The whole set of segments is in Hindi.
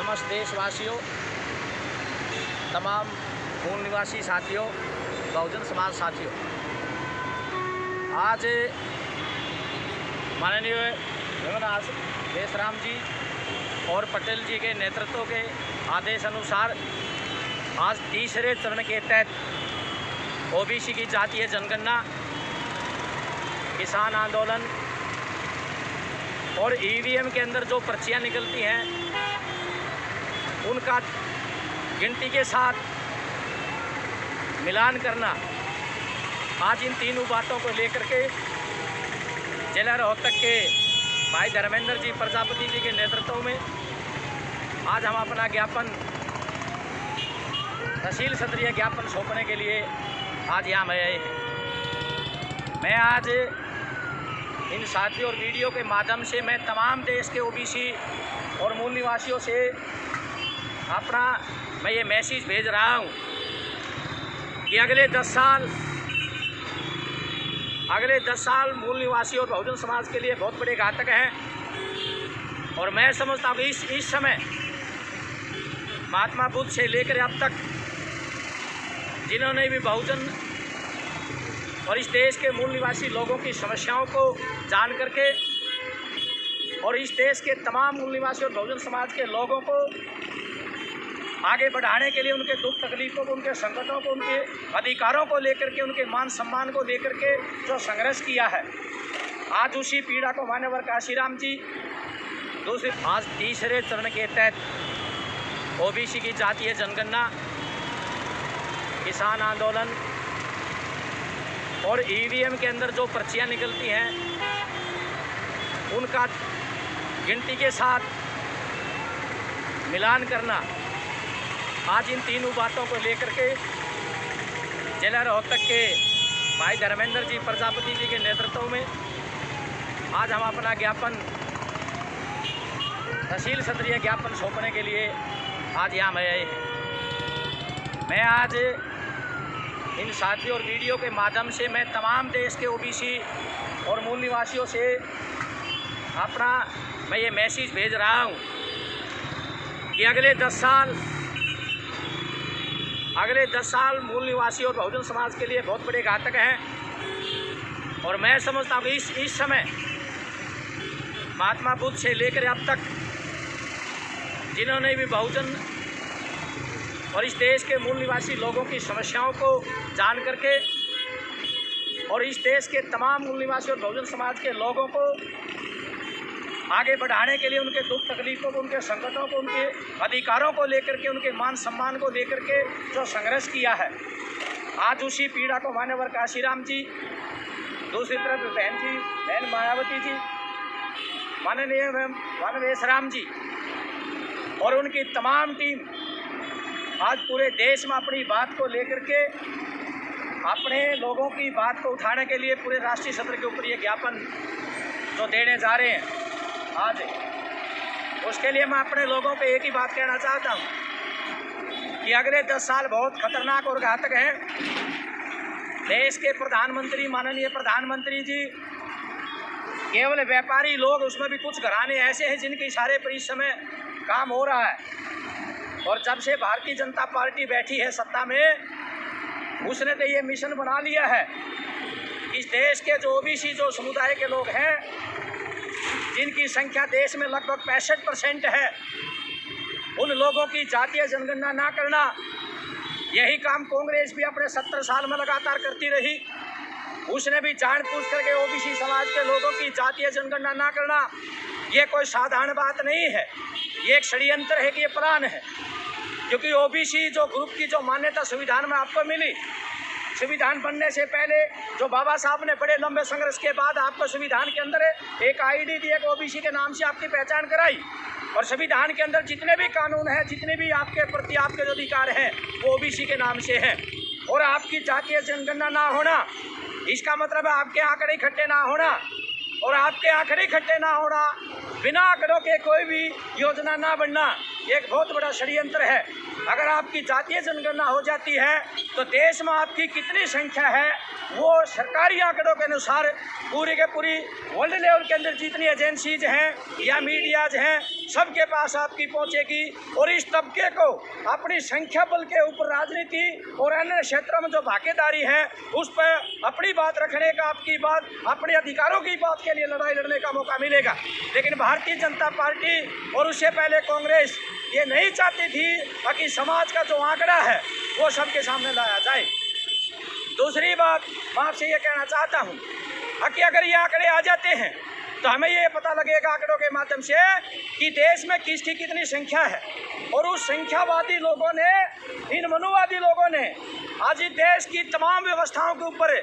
समस्त देशवासियों, तमाम मूल निवासी साथियों, बहुजन समाज साथियों, आज माननीय देशराम जी और पटेल जी के नेतृत्व के आदेश अनुसार आज तीसरे चरण के तहत ओबीसी की जातीय जनगणना, किसान आंदोलन और ईवीएम के अंदर जो पर्चियां निकलती हैं उनका गिनती के साथ मिलान करना, आज इन तीनों बातों को लेकर के जिला रोहतक के भाई धर्मेंद्र जी प्रजापति जी के नेतृत्व में आज हम अपना ज्ञापन, तहसील सदरीय ज्ञापन सौंपने के लिए आज यहाँ आए हैं। मैं आज इन साथियों और वीडियो के माध्यम से मैं तमाम देश के ओबीसी और मूल निवासियों से मैं ये मैसेज भेज रहा हूँ कि अगले 10 साल मूल निवासी और बहुजन समाज के लिए बहुत बड़े घातक हैं। और मैं समझता हूँ इस समय महात्मा बुद्ध से लेकर अब तक जिन्होंने भी बहुजन और इस देश के मूल निवासी लोगों की समस्याओं को जान करके और इस देश के तमाम मूल निवासी और बहुजन समाज के लोगों को आगे बढ़ाने के लिए उनके दुख तकलीफों को, उनके संकटों को, उनके अधिकारों को लेकर के, उनके मान सम्मान को लेकर के जो संघर्ष किया है, आज उसी पीड़ा को मान्यवर काशीराम जी आज तीसरे चरण के तहत ओबीसी की जातीय जनगणना, किसान आंदोलन और ईवीएम के अंदर जो पर्चियां निकलती हैं उनका गिनती के साथ मिलान करना, आज इन तीनों बातों को लेकर के जिला रोहतक के भाई धर्मेंद्र जी प्रजापति जी के नेतृत्व में आज हम अपना ज्ञापन, तहसील सदरीय ज्ञापन सौंपने के लिए आज यहाँ आए हैं। मैं आज इन साथियों और वीडियो के माध्यम से मैं तमाम देश के ओबीसी और मूल निवासियों से मैं ये मैसेज भेज रहा हूँ कि अगले 10 साल मूल निवासी और बहुजन समाज के लिए बहुत बड़े घातक हैं। और मैं समझता हूँ इस समय महात्मा बुद्ध से लेकर अब तक जिन्होंने भी बहुजन और इस देश के मूल निवासी लोगों की समस्याओं को जान करके और इस देश के तमाम मूल निवासी और बहुजन समाज के लोगों को आगे बढ़ाने के लिए, उनके दुख तकलीफों को, उनके संकटों को, उनके अधिकारों को लेकर के, उनके मान सम्मान को लेकर के जो संघर्ष किया है, आज उसी पीड़ा को मान्यवर काशीराम जी, दूसरी तरफ बहन मायावती जी, माननीय देशराम जी और उनकी तमाम टीम आज पूरे देश में अपनी बात को लेकर के, अपने लोगों की बात को उठाने के लिए पूरे राष्ट्रीय सत्र के ऊपर ये ज्ञापन जो देने जा रहे हैं आज, उसके लिए मैं अपने लोगों पे एक ही बात कहना चाहता हूँ कि अगले 10 साल बहुत खतरनाक और घातक हैं। देश के प्रधानमंत्री, माननीय प्रधानमंत्री जी केवल व्यापारी लोग, उसमें भी कुछ घराने ऐसे हैं जिनके इशारे पर इस समय काम हो रहा है। और जब से भारतीय जनता पार्टी बैठी है सत्ता में, उसने तो ये मिशन बना लिया है इस देश के जो ओबीसी जो समुदाय के लोग हैं, जिनकी संख्या देश में लगभग 65% है, उन लोगों की जातीय जनगणना ना करना, यही काम कांग्रेस भी अपने 70 साल में लगातार करती रही। उसने भी जानबूझ करके ओबीसी समाज के लोगों की जातीय जनगणना ना करना, ये कोई साधारण बात नहीं है, ये एक षड्यंत्र है कि ये प्लान है। क्योंकि ओबीसी जो ग्रुप की जो मान्यता संविधान में आपको मिली, संविधान बनने से पहले जो बाबा साहब ने बड़े लंबे संघर्ष के बाद आपको संविधान के अंदर एक आईडी दी, एक ओबीसी के नाम से आपकी पहचान कराई। और संविधान के अंदर जितने भी कानून हैं, जितने भी आपके प्रति आपके जो अधिकार हैं, वो ओबीसी के नाम से हैं। और आपकी जातीय जनगणना ना होना, इसका मतलब है आपके आंकड़े इकट्ठे ना होना, और आपके आंकड़े इकट्ठे ना होना, बिना आंकड़ों के कोई भी योजना ना बनना, एक बहुत बड़ा षड्यंत्र है। अगर आपकी जातीय जनगणना हो जाती है तो देश में आपकी कितनी संख्या है वो सरकारी आंकड़ों के अनुसार पूरी के पूरी वर्ल्ड लेवल के अंदर जितनी एजेंसीज हैं या मीडियाज हैं सबके पास आपकी पहुंचेगी। और इस तबके को अपनी संख्या बल के ऊपर राजनीति और अन्य क्षेत्रों में जो भागीदारी है उस पर अपनी बात रखने का, आपकी बात, अपने अधिकारों की बात के लिए लड़ाई लड़ने का मौका मिलेगा। लेकिन भारतीय जनता पार्टी और उससे पहले कांग्रेस ये नहीं चाहती थी कि समाज का जो आंकड़ा है वो सबके सामने लाया जाए। दूसरी बात मैं आपसे ये कहना चाहता हूँ कि अगर ये आंकड़े आ जाते हैं तो हमें ये पता लगेगा आंकड़ों के माध्यम से कि देश में किसकी कितनी संख्या है। और उस संख्यावादी लोगों ने, इन मनुवादी लोगों ने आज इस देश की तमाम व्यवस्थाओं के ऊपर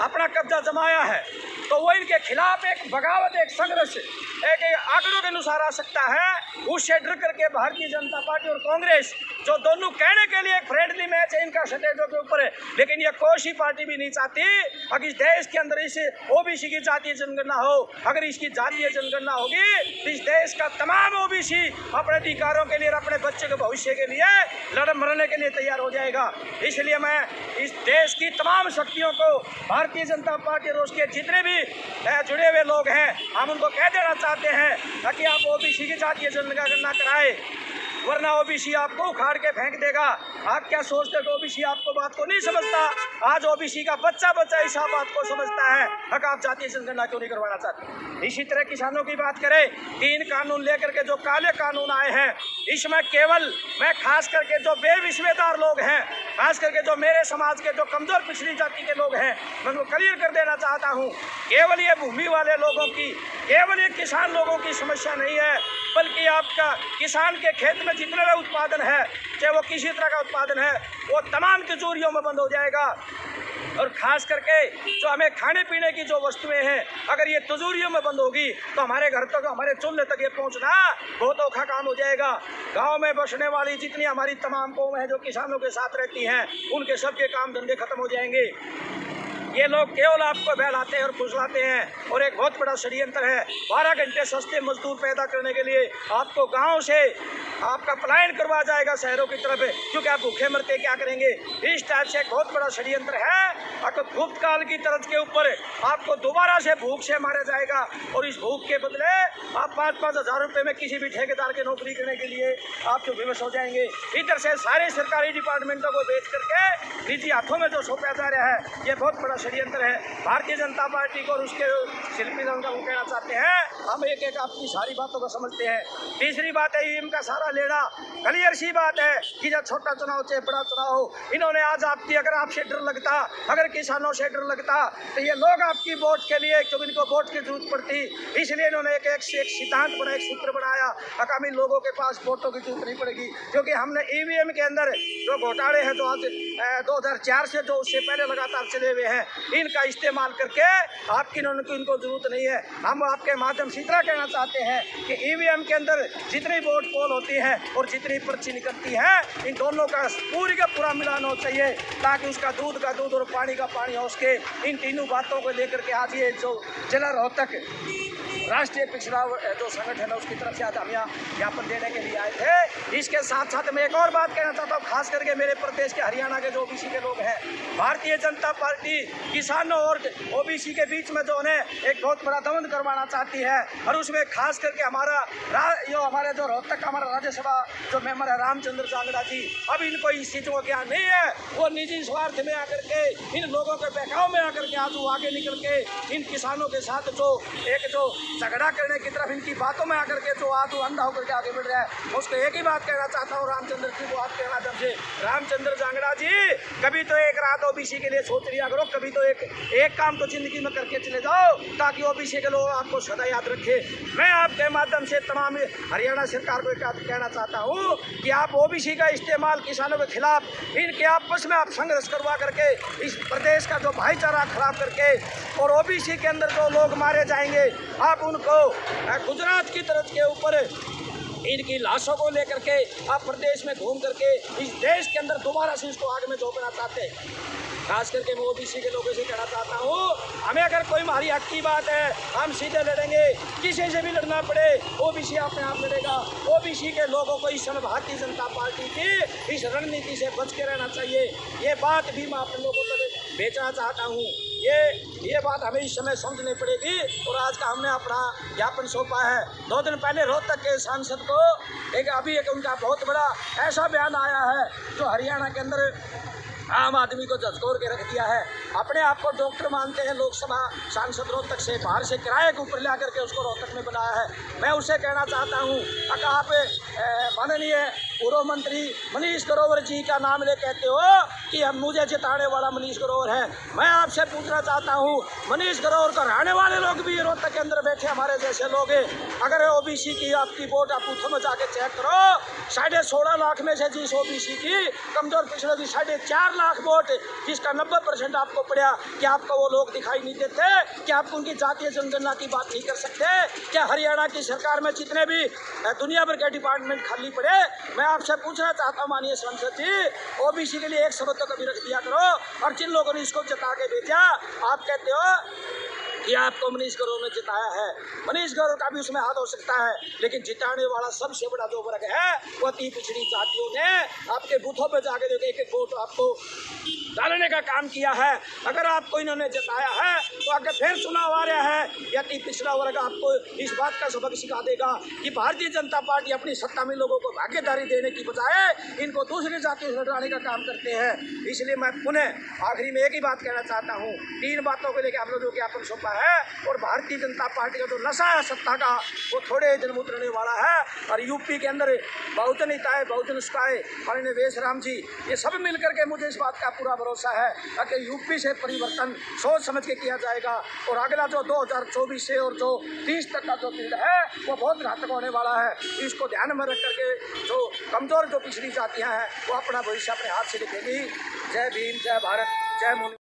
अपना कब्जा जमाया है। तो वो इनके खिलाफ एक बगावत, एक संघर्ष एक आंकड़ों के अनुसार आ सकता है। उससे डर करके भारतीय जनता पार्टी और कांग्रेस, जो दोनों कहने के लिए एक फ्रेंडली मैच है इनका स्टेजों के ऊपर है, लेकिन ये कोई सी पार्टी भी नहीं चाहती अगर इस देश के अंदर इस ओबीसी की जातीय जनगणना हो। अगर इसकी जातीय जनगणना होगी तो इस देश का तमाम ओबीसी अपने अधिकारों के लिए और अपने बच्चे के भविष्य के लिए लड़ मरने के लिए तैयार हो जाएगा। इसलिए मैं इस देश की तमाम शक्तियों को, भारतीय जनता पार्टी और उसके जितने भी जुड़े हुए लोग हैं, हम उनको कह देना चाहते हैं ताकि आप ओबीसी की जातीय जनगणना कराएं, वरना ओबीसी आपको उखाड़ के फेंक देगा। आप क्या सोचते हो कि ओबीसी आपको बात को नहीं समझता? आज ओबीसी का बच्चा इस बात को समझता है। आप जातीय जनगणना क्यों नहीं करवाना चाहते? इसी तरह किसानों की बात करें, 3 कानून लेकर के जो काले कानून आए हैं, इसमें केवल मैं खास करके जो बेविस्मेदार लोग हैं, खास करके जो मेरे समाज के जो कमजोर पिछड़ी जाति के लोग हैं, मैं उनको क्लियर कर देना चाहता हूँ। केवल ये भूमि वाले लोगों की, केवल ये किसान लोगों की समस्या नहीं है, बल्कि आपका किसान के खेत में जितना भी उत्पादन है, चाहे वो किसी तरह का उत्पादन है, वो तमाम तिजोरियों में बंद हो जाएगा। और खास करके जो हमें खाने पीने की जो वस्तुएं हैं, अगर ये तिजोरियों में बंद होगी तो हमारे घर तक, हमारे चूल्हे तक ये पहुंचना बहुत औखा काम हो जाएगा। गांव में बसने वाली जितनी हमारी तमाम कौम है जो किसानों के साथ रहती हैं, उनके सबके काम धंधे खत्म हो जाएंगे। ये लोग केवल आपको बहलाते हैं और फुसलाते हैं और एक बहुत बड़ा षड्यंत्र है। 12 घंटे सस्ते मजदूर पैदा करने के लिए आपको गांव से आपका पलायन करवा जाएगा शहरों की तरफ, क्योंकि आप भूखे मरते क्या करेंगे। इस टाइप से एक बहुत बड़ा षड्यंत्र है। अगर गुप्त काल की तर्ज के ऊपर आपको दोबारा से भूख से मारा जाएगा और इस भूख के बदले आप 5-5 हज़ार रुपये में किसी भी ठेकेदार की नौकरी करने के लिए आप जो विवश हो जाएंगे। इधर से सारे सरकारी डिपार्टमेंटों को बेच करके निजी हाथों में जो सौंपा जा रहा है, ये बहुत बड़ा षड्यंत्र है। भारतीय जनता पार्टी को और उसके शिल्पी दल को कहना चाहते हैं, हम एक एक आपकी सारी बातों को समझते हैं। तीसरी बात है ईवीएम का सारा लेना। क्लियर सी बात है कि जब छोटा चुनाव चाहे बड़ा चुनाव हो, इन्होंने आज आपकी, अगर आपसे डर लगता, अगर किसानों से डर लगता तो ये लोग आपकी वोट के लिए, क्योंकि इनको वोट की जरूरत पड़ती, इसलिए इन्होंने एक सिद्धांत बनाया, एक सूत्र बनाया, आगामी लोगों के पास वोटों की जरूरत नहीं पड़ेगी। क्योंकि हमने ईवीएम के अंदर जो घोटाले हैं, जो आज 2004 से जो उससे पहले लगातार चले हुए हैं, इनका इस्तेमाल करके आपकी इनको जरूरत नहीं है। हम आपके माध्यम से इतना कहना चाहते हैं कि ईवीएम के अंदर जितनी वोट पोल होती है और जितनी पर्ची निकलती है, इन दोनों का पूरी का पूरा मिलान हो चाहिए, ताकि उसका दूध का दूध और पानी का पानी हो सके। इन तीनों बातों को लेकर के आज ये जो जिला रोहतक राष्ट्रीय पिछड़ा जो संगठन है उसकी तरफ से आज हम यहाँ ज्ञापन देने के लिए आए थे। इसके साथ साथ मैं एक और बात कहना चाहता हूँ, खास करके मेरे प्रदेश के हरियाणा के जो ओबीसी के लोग हैं, भारतीय जनता पार्टी किसानों और ओबीसी के बीच में जो है एक बहुत बड़ा दमन करवाना चाहती है। और उसमें खास करके हमारे जो रोहतक हमारा राज्यसभा जो मेंबर है रामचंद्र जांगड़ा जी, अब इनको इस चीज़ों का ज्ञान नहीं है। वो निजी स्वार्थ में आकर के, इन लोगों के बहकाव में आकर के आज वो आगे निकल के इन किसानों के साथ जो झगड़ा करने की तरफ, इनकी बातों में आकर के जो आज अंधा होकर के आगे बढ़ रहा है, उसको एक ही बात कहना चाहता हूँ रामचंद्र जी को आपके माध्यम से, रामचंद्र जांगड़ा जी, कभी तो एक रात ओबीसी के लिए सोच लिया करो, कभी तो एक काम तो जिंदगी में करके चले जाओ, ताकि ओबीसी के लोग आपको सदा याद रखे। मैं आपके माध्यम से तमाम हरियाणा सरकार को कहना चाहता हूँ कि आप ओबीसी का इस्तेमाल किसानों के खिलाफ, इनके आपस में आप संघर्ष करवा करके इस प्रदेश का जो भाईचारा खराब करके और ओबीसी के अंदर जो लोग मारे जाएंगे, आप उनको गुजरात की तरफ के ऊपर इनकी लाशों को लेकर के आप प्रदेश में घूम करके इस देश के अंदर दोबारा से इसको आग में झोंकना चाहते हैं। खास करके मैं ओबीसी के लोगों से कहना चाहता हूँ, हमें अगर कोई हमारी हक की बात है हम सीधे लड़ेंगे, किसी से भी लड़ना पड़े, ओबीसी अपने आप लड़ेगा। ओबीसी के लोगों को इस समय भारतीय जनता पार्टी की इस रणनीति से बच के रहना चाहिए। ये बात भी मैं अपने लोगों तक बेचना चाहता हूँ। ये बात हमें इस समय समझनी पड़ेगी और आज का हमने अपना ज्ञापन सौंपा है। 2 दिन पहले रोहतक के सांसद को एक उनका बहुत बड़ा ऐसा बयान आया है जो हरियाणा के अंदर आम आदमी को झकझोर के रख दिया है। अपने आप को डॉक्टर मानते हैं लोकसभा सांसद, रोहतक से बाहर से किराए के ऊपर ला करके उसको रोहतक में बनाया है। मैं उसे कहना चाहता हूँ, अगर आप माननीय पूर्व मंत्री मनीष ग्रोवर जी का नाम ले कहते हो कि हम मुझे जिताने वाला मनीष ग्रोवर है, मैं आपसे पूछना चाहता हूँ मनीष ग्रोवर को रहने वाले लोग भी रोहतक के अंदर बैठे हमारे जैसे लोग हैं। अगर ओबीसी की आपकी वोट आप बूथों में जाके चेक करो, 16.5 लाख में से जिस ओबीसी की कमजोर पिछड़ों की 4.5 लाख वोट, जिसका 90% आपको पड़ा, क्या आपको वो लोग दिखाई नहीं देते? क्या आप उनकी जातीय जनगणना की बात नहीं कर सकते? क्या हरियाणा की सरकार में जितने भी दुनिया भर के डिपार्टमेंट खाली पड़े? मैं आपसे पूछना चाहता हूँ माननीय सांसद जी, ओबीसी के लिए एक शब्द तो कभी रख दिया करो। और जिन लोगों ने इसको जता के भेजा, आप कहते हो कि आपको मनीष ग्रोवर ने जिताया है, मनीष ग्रोवर का भी उसमें हाथ हो सकता है, लेकिन जिताने वाला सबसे बड़ा जो वर्ग है वो अति पिछड़ी जातियों ने आपके बूथों पे जाके जो एक वोट आपको डालने का काम किया है। अगर आपको इन्होंने जिताया है तो आगे फिर चुनाव आ रहा है, ये अति पिछड़ा वर्ग आपको इस बात का सबक सिखा देगा कि भारतीय जनता पार्टी अपनी सत्ता में लोगों को भागीदारी देने की बजाय इनको दूसरी जातियों से लड़ाने का काम करते हैं। इसलिए मैं पुनः आखिरी में एक ही बात कहना चाहता हूँ, 3 बातों को लेकर हम लोगों के ज्ञापन सौंपा है और भारतीय जनता पार्टी का जो नशा है सत्ता का वो थोड़े दिन उतरने वाला है। और यूपी के अंदर बहुजन हिताय बहुजन सुखाय माननीय वेशराम जी, ये सब मिलकर के मुझे इस बात का पूरा भरोसा है कि यूपी से परिवर्तन सोच समझ के किया जाएगा और अगला जो 2024 से और जो 30 तक का जो पीरियड है वो बहुत घातक होने वाला है। इसको ध्यान में रख करके जो कमजोर जो पिछड़ी जातियाँ हैं वो अपना भविष्य अपने हाथ से लिखेगी। जय भीम, जय भारत, जय मुनि।